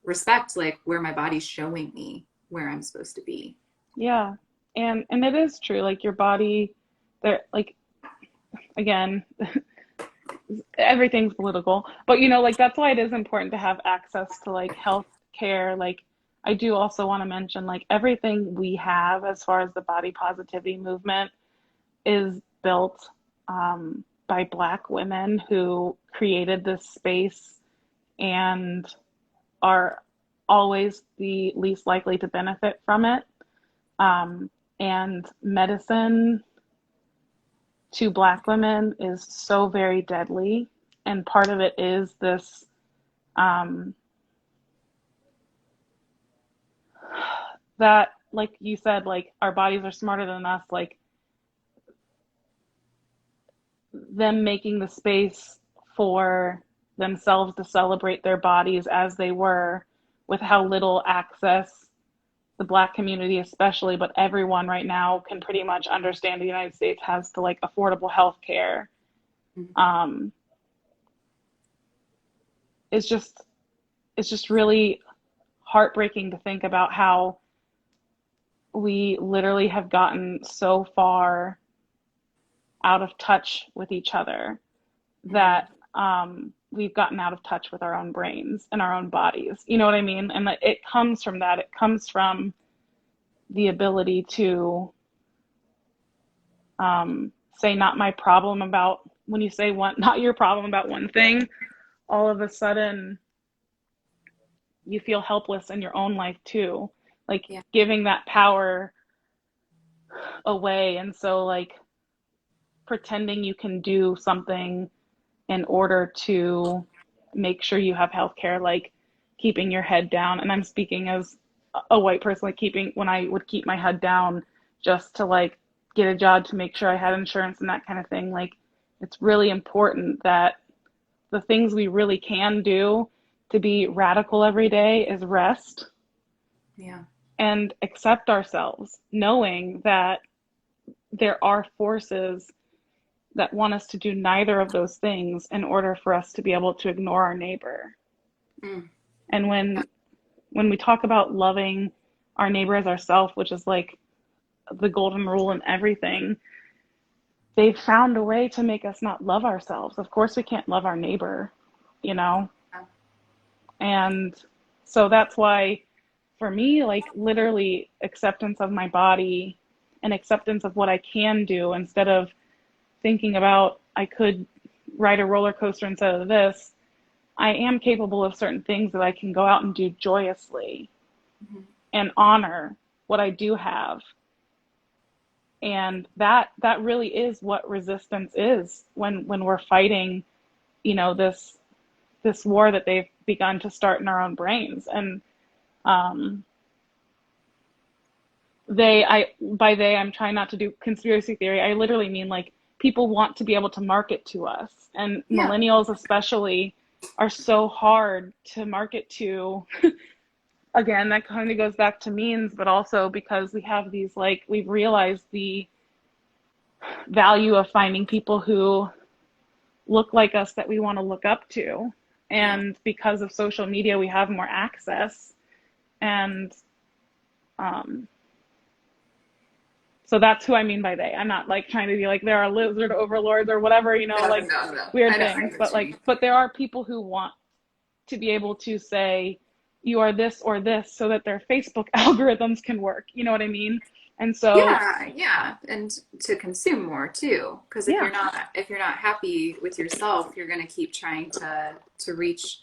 respect like where my body's showing me where I'm supposed to be. Yeah. And it is true. Like your body, there, like again, everything's political, but like that's why it is important to have access to like health care. Like I do also want to mention like everything we have as far as the body positivity movement is built by Black women who created this space and are always the least likely to benefit from it. And medicine to Black women is so very deadly. And part of it is this um, that, like you said, like our bodies are smarter than us, like them making the space for themselves to celebrate their bodies as they were with how little access the Black community especially, but everyone right now can pretty much understand the United States has to like affordable health care. Mhm. um, it's just it's just really heartbreaking to think about how we literally have gotten so far out of touch with each other Mhm. that we've gotten out of touch with our own brains and our own bodies. You know what I mean? And it comes from that. It comes from the ability to say not my problem about, when you say one, not your problem about one thing, all of a sudden you feel helpless in your own life too. Like Yeah. giving that power away. And so like pretending you can do something in order to make sure you have health care, like keeping your head down. And I'm speaking as a white person, like keeping, when I would keep my head down just to like get a job to make sure I had insurance and that kind of thing. Like it's really important that the things we really can do to be radical every day is rest Yeah. and accept ourselves, knowing that there are forces that want us to do neither of those things in order for us to be able to ignore our neighbor. Mm. And when we talk about loving our neighbor as ourselves, which is like the golden rule in everything, they've found a way to make us not love ourselves. Of course we can't love our neighbor, you know? Yeah. And so that's why for me, like literally acceptance of my body and acceptance of what I can do instead of thinking about I could ride a roller coaster instead of this. I am capable of certain things that I can go out and do joyously Mhm. and honor what I do have. And that really is what resistance is when we're fighting, this war that they've begun to start in our own brains. And um by they, I'm trying not to do conspiracy theory. I literally mean like people want to be able to market to us, and Yeah. millennials especially are so hard to market to. Again, that kind of goes back to means, but also because we have these, like, we've realized the value of finding people who look like us that we want to look up to. Yeah. And because of social media, we have more access. And um, so that's who I mean by they. I'm not like trying to be like there are lizard overlords or whatever, No, no, like no, no. weird I things. know But what you like, mean. but there are people who want to be able to say you are this or this so that their Facebook algorithms can work. You know what I mean? And so, Yeah, yeah, and to consume more too, because yeah, if you're not happy with yourself, you're going to keep trying to reach,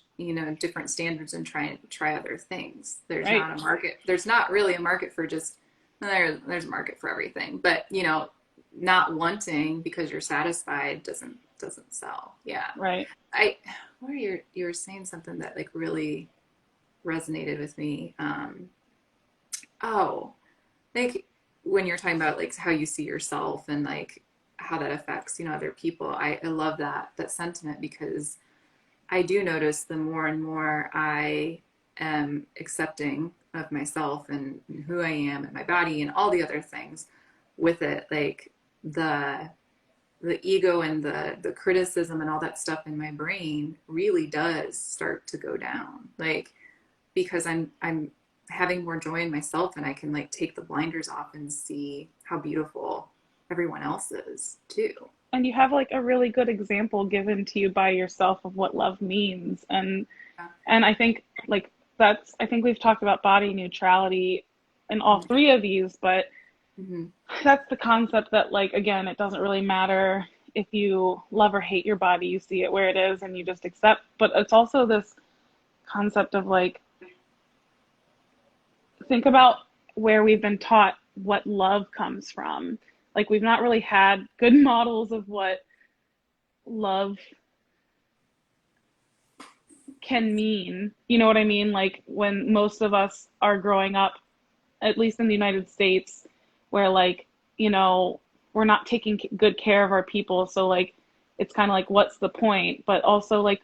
different standards and try other things. right, There's not really a market for just there's a market for everything, but not wanting because you're satisfied doesn't sell. Yeah. right. I what are you were saying something that like really resonated with me. Oh, like when you're talking about like how you see yourself and like how that affects other people. I love that sentiment because I do notice the more and more I am accepting of myself and who I am and my body and all the other things with it, like the the ego and the criticism and all that stuff in my brain really does start to go down, like because I'm having more joy in myself and I can like take the blinders off and see how beautiful everyone else is too. And you have like a really good example given to you by yourself of what love means. Yeah. And I think like I think we've talked about body neutrality in all three of these, but Mm-hmm. that's the concept that, like, again, it doesn't really matter if you love or hate your body, you see it where it is and you just accept. But it's also this concept of like, think about where we've been taught what love comes from. Like, we've not really had good models of what love can mean. You know what I mean? Like, when most of us are growing up, at least in the United States, where like, you know, we're not taking good care of our people. So like, it's kind of like, what's the point? But also like,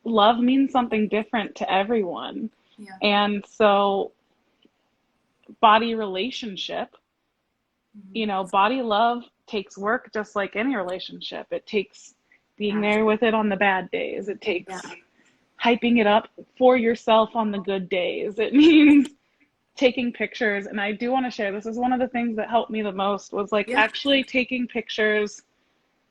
love means something different to everyone. Yeah. And so body relationship, Mm-hmm. you know, body love takes work just like any relationship. It takes being there Absolutely. with it on the bad days. It Yeah. takes hyping it up for yourself on the good days. It means taking pictures. And I do want to share, this is one of the things that helped me the most, was like Yeah. actually taking pictures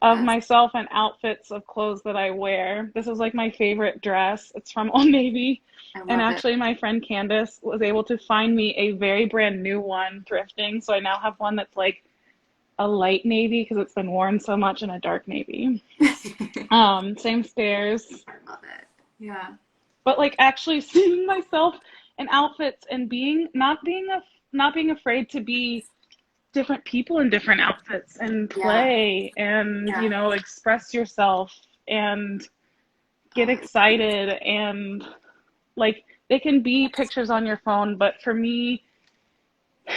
of Yes. myself and outfits of clothes that I wear. This is like my favorite dress. It's from Old Navy. I And love it. actually, my friend Candace was able to find me a very brand new one thrifting. So I now have one that's like a light navy because it's been worn so much, and a dark navy. I Same stairs. love it. Yeah. But like actually seeing myself in outfits and not being afraid to be different people in different outfits and Yeah. play and, you Yeah. know, express yourself and get Oh, excited. And like, they can be pictures on your phone, but for me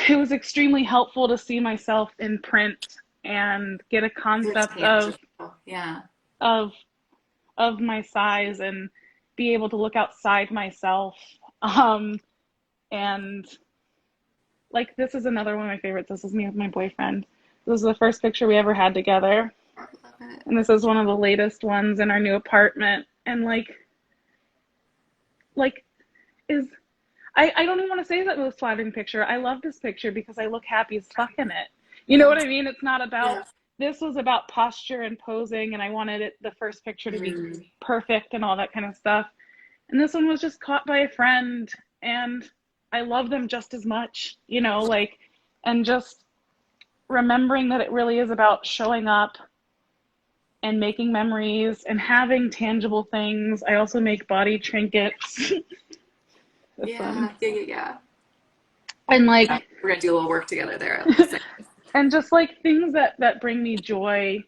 it was extremely helpful to see myself in print and get a it's concept tangible. Yeah. of of my size and be able to look outside myself. um and like, this is another one of my favorites. This is me with my boyfriend. This is the first picture we ever had together, I love it. and this is one of the latest ones in our new apartment. And like is I don't even want to say that most flattering picture. I love this picture because I look happy as fuck in it. You know Yeah. what I mean? It's not about, Yeah. this was about posture and posing, and I wanted it, the first picture, to be Mm. perfect and all that kind of stuff. And this one was just caught by a friend, and I love them just as much, you know, like, and just remembering that it really is about showing up and making memories and having tangible things. I also make body trinkets. This one. Yeah. Yeah. Yeah. Yeah. And Yeah. like, We're gonna do a little work together there. I'll say. and just like things that bring me joy,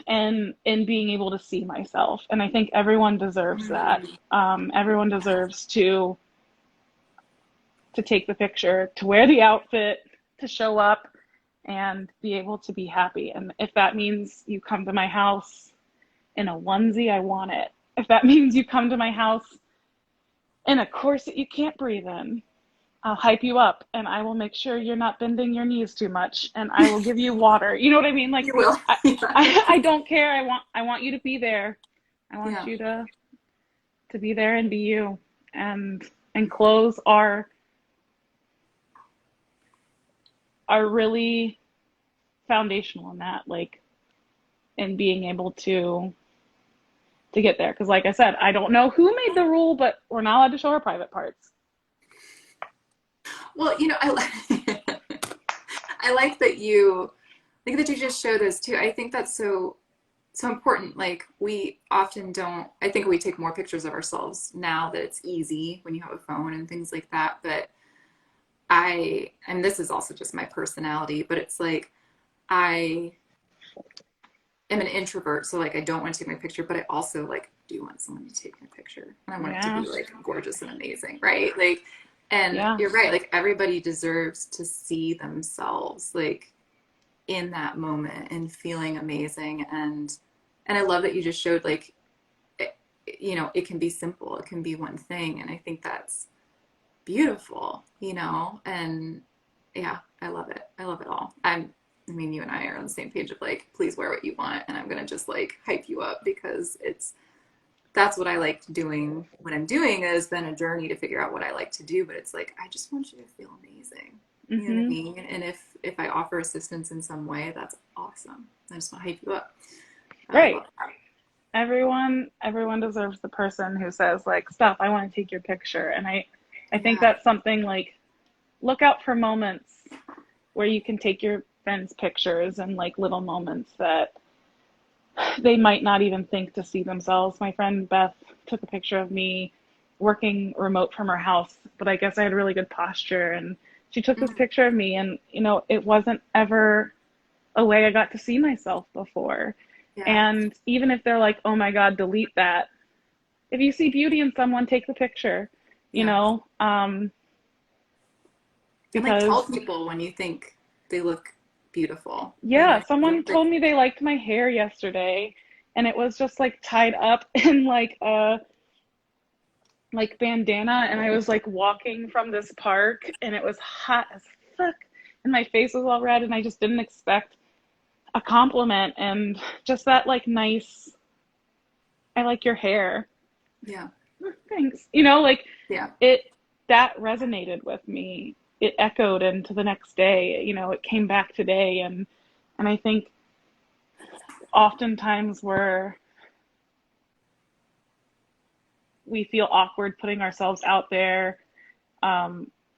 and in being able to see myself. And I think everyone deserves that. Mm. Everyone deserves to take the picture, to wear the outfit, to show up and be able to be happy. And if that means you come to my house in a onesie, I want it. If that means you come to my house in a corset you can't breathe in, I'll hype you up and I will make sure you're not bending your knees too much and I will give you water. You know what I mean? Like You will. I, Yeah. I don't care. I want you to be there. I want Yeah. you to be there and be you. And clothes are really foundational in that, like in being able to get there. Because like I said, I don't know who made the rule, but we're not allowed to show our private parts. Well, I like that you just showed us too. I think that's so important. Like we often don't, I think we take more pictures of ourselves now that it's easy when you have a phone and things like that. But and this is also just my personality, but it's like I am an introvert, so like I don't want to take my picture, but I also like do want someone to take my picture, and I want it to Yeah. be like gorgeous and amazing, right? Like, and Yeah. you're right. Like everybody deserves to see themselves like in that moment and feeling amazing, and I love that you just showed like it can be simple, it can be one thing, and I think that's beautiful, and yeah, I love it all. I mean, you and I are on the same page of like, please wear what you want, and I'm gonna just like hype you up because that's what I like doing. What I'm doing has been a journey to figure out what I like to do, but it's like I just want you to feel amazing. You know what I Mm-hmm. mean? And if I offer assistance in some way, that's awesome. I just want to hype you up. I Right. love that. Everyone deserves the person who says like, stop, I want to take your picture. And I think Yeah, that's something like, look out for moments where you can take your friends pictures and like little moments that they might not even think to see themselves. My friend Beth took a picture of me working remote from her house, but I guess I had really good posture, and she took this mhm, picture of me, and it wasn't ever a way I got to see myself before. yeah. And even if they're like, "Oh my God, delete that." If you see beauty in someone, take the picture, you Yeah. know, And like tell because people when you think they look beautiful. yeah, Like, someone told me they liked my hair yesterday, and it was just like tied up in like a bandana, and I was like walking from this park and it was hot as fuck and my face was all red and I just didn't expect a compliment and just that like nice, I like your hair. yeah, Thanks. Like yeah. it that resonated with me. It echoed into the next day. It came back today, and I think oftentimes we feel awkward putting ourselves out there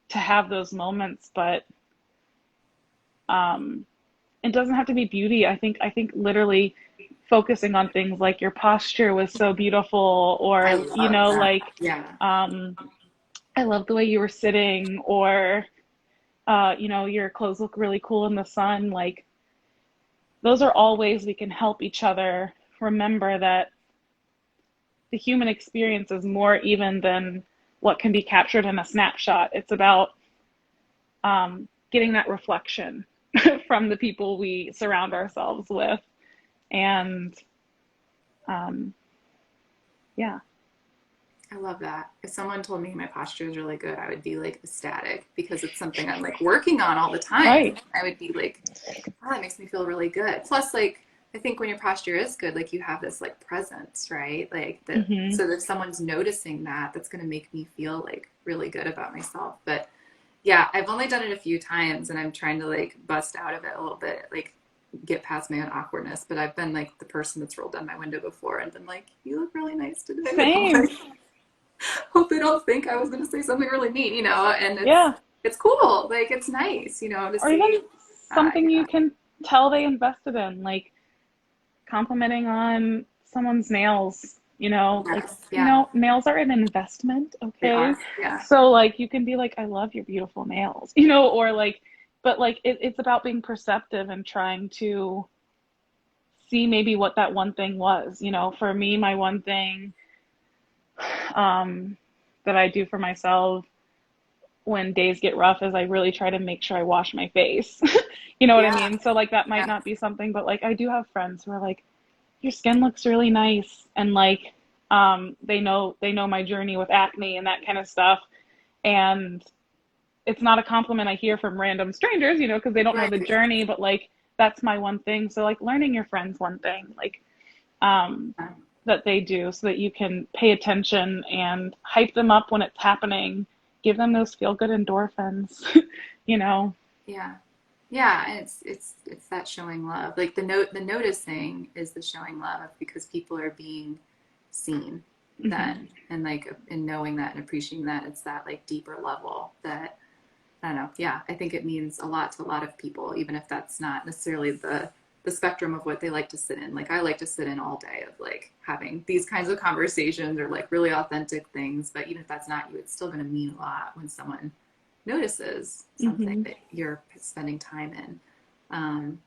to have those moments, but um, it doesn't have to be beauty. I think literally focusing on things like your posture was so beautiful, I or love that. like Yeah. um, I love the way you were sitting, or your clothes look really cool in the sun. Like those are all ways we can help each other remember that the human experience is more even than what can be captured in a snapshot. It's about getting that reflection from the people we surround ourselves with. And um, yeah, I love that. If someone told me my posture is really good, I would be like ecstatic because it's something I'm like working on all the time. right. I would be like, oh, that makes me feel really good. Plus, like, I think when your posture is good, like you have this like presence, right? Like that. Mm-hmm. So if someone's noticing that, that's going to make me feel like really good about myself. But yeah, I've only done it a few times and I'm trying to like bust out of it a little bit, like get past my own awkwardness. But I've been like the person that's rolled down my window before and been like, you look really nice today. I'm Same. like, hope they don't think I was going to say something really mean, and Yeah. it's cool. Like it's nice, to Or see. even something Yeah. you can tell they invested in, like complimenting on someone's nails, like, Yes. Yeah. nails are an investment, They okay? are. Yeah. So, like, you can be like, I love your beautiful nails, or like, but like, it's about being perceptive and trying to see maybe what that one thing was. For me, my one thing that I do for myself when days get rough is I really try to make sure I wash my face. You know what I Yeah. mean? So like that might Yeah. not be something, but like I do have friends who are like, your skin looks really nice, and like they know my journey with acne and that kind of stuff. And it's not a compliment I hear from random strangers, you know, because they don't know the Right. journey, but like that's my one thing. So like learning your friends one thing, like um that they do so that you can pay attention and hype them up when it's happening, give them those feel good endorphins, you know. Yeah. Yeah, and it's that showing love. Like the noticing is the showing love because people are being seen Hmm. then, and like in knowing that and appreciating that, it's that like deeper level that I don't know. Yeah, I think it means a lot to a lot of people, even if that's not necessarily the spectrum of what they like to sit in. Like I like to sit in all day of like having these kinds of conversations or like really authentic things, but even if that's not you, it's still going to mean a lot when someone notices something Hmm. that you're spending time in. Um,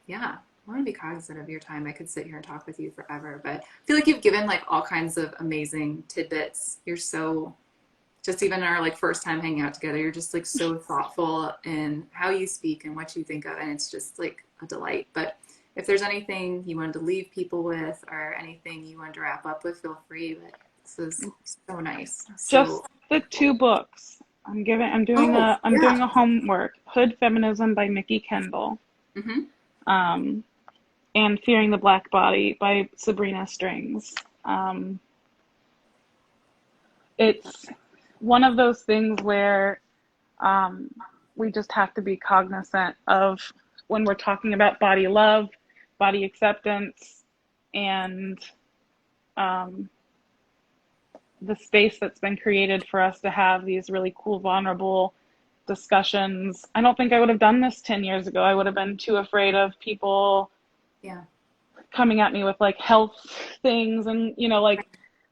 yeah, I want to be cognizant of your time. I could sit here and talk with you forever, but I feel like you've given like all kinds of amazing tidbits. You're so just even our like first time hanging out together, you're just like so thoughtful in how you speak and what you think of, and it's just like a delight. But if there's anything you wanted to leave people with or anything you wanted to wrap up with, feel free. But this is so nice, Just so the thankful. two books. I'm doing Oh I'm yeah. doing a homework. Hood Feminism by Mickey Kendall. Mm-hmm. Um, and Fearing the Black Body by Sabrina Strings. Um, it's one of those things where um, we just have to be cognizant of when we're talking about body love, body acceptance, and um, the space that's been created for us to have these really cool, vulnerable discussions. I don't think I would have done this 10 years ago. I would have been too afraid of people Yeah. coming at me with like health things and, you know, like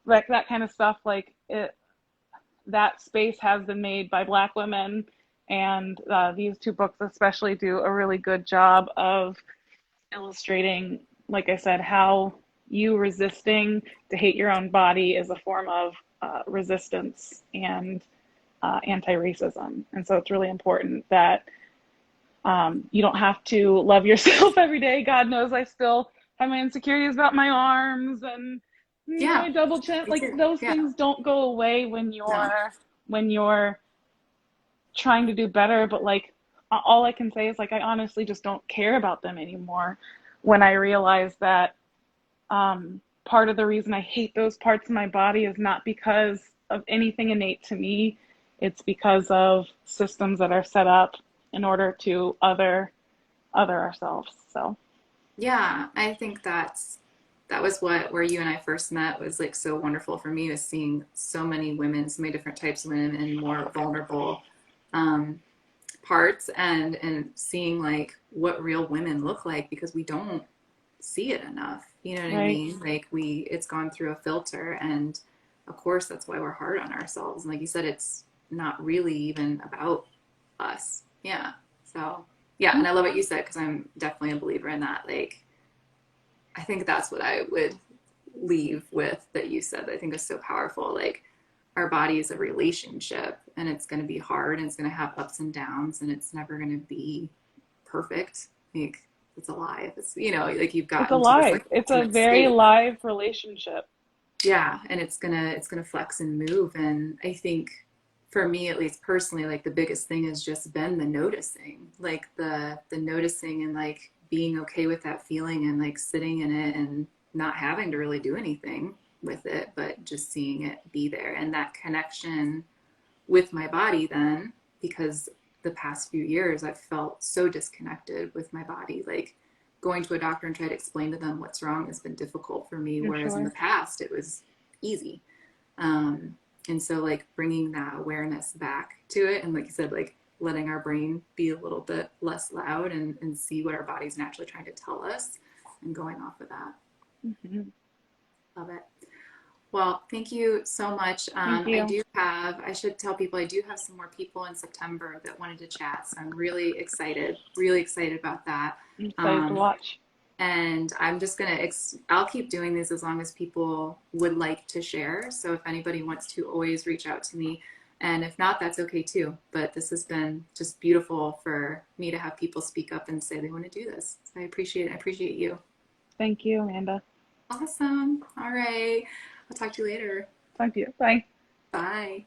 that kind of stuff. Like it, that space has been made by Black women. And these two books, especially, do a really good job of illustrating, like I said, how you resisting to hate your own body is a form of resistance and anti racism. And so it's really important that you don't have to love yourself every day. God knows I still have my insecurities about my arms and Yeah. my double chin. Me Like too. those Yeah. things don't go away No. when you're trying to do better. But like all I can say is like I honestly just don't care about them anymore. When I realize that part of the reason I hate those parts of my body is not because of anything innate to me. It's because of systems that are set up in order to other ourselves. So Yeah, I think that was what where you and I first met was like so wonderful for me was seeing so many women, so many different types of women and more vulnerable um, parts and seeing like what real women look like because we don't see it enough. You know what I right. mean? Like we it's gone through a filter and of course that's why we're hard on ourselves. And like you said, it's not really even about us. Yeah. So yeah, and I love what you said because I'm definitely a believer in that. Like I think that's what I would leave with that you said that I think is so powerful. Like our body is a relationship and it's going to be hard and it's going to have ups and downs and it's never going to be perfect. Like it's alive. It's, you know, like you've It's gotten to this alive. like It's a ultimate very state. live relationship. Yeah. And it's going to flex and move. And I think for me, at least personally, like the biggest thing has just been the noticing, like the noticing and like being okay with that feeling and like sitting in it and not having to really do anything with it, but just seeing it be there and that connection with my body then because the past few years I've felt so disconnected with my body. Like going to a doctor and try to explain to them what's wrong has been difficult for me, For whereas in the sure. past it was easy. Um, and so like bringing that awareness back to it and like you said, like letting our brain be a little bit less loud and see what our body's naturally trying to tell us and going off of that. Hmm. Love it. Well, thank you so much. Thank you. I should tell people I do have some more people in September that wanted to chat. So I'm really excited about that. I'm excited to Um, watch. and I'm just I'll keep doing these as long as people would like to share. So if anybody wants to always reach out to me. And if not, that's okay too. But this has been just beautiful for me to have people speak up and say they want to do this. So I appreciate it. I appreciate you. Thank you, Amanda. Awesome. All right. I'll talk to you later. Talk to you. Bye. Bye.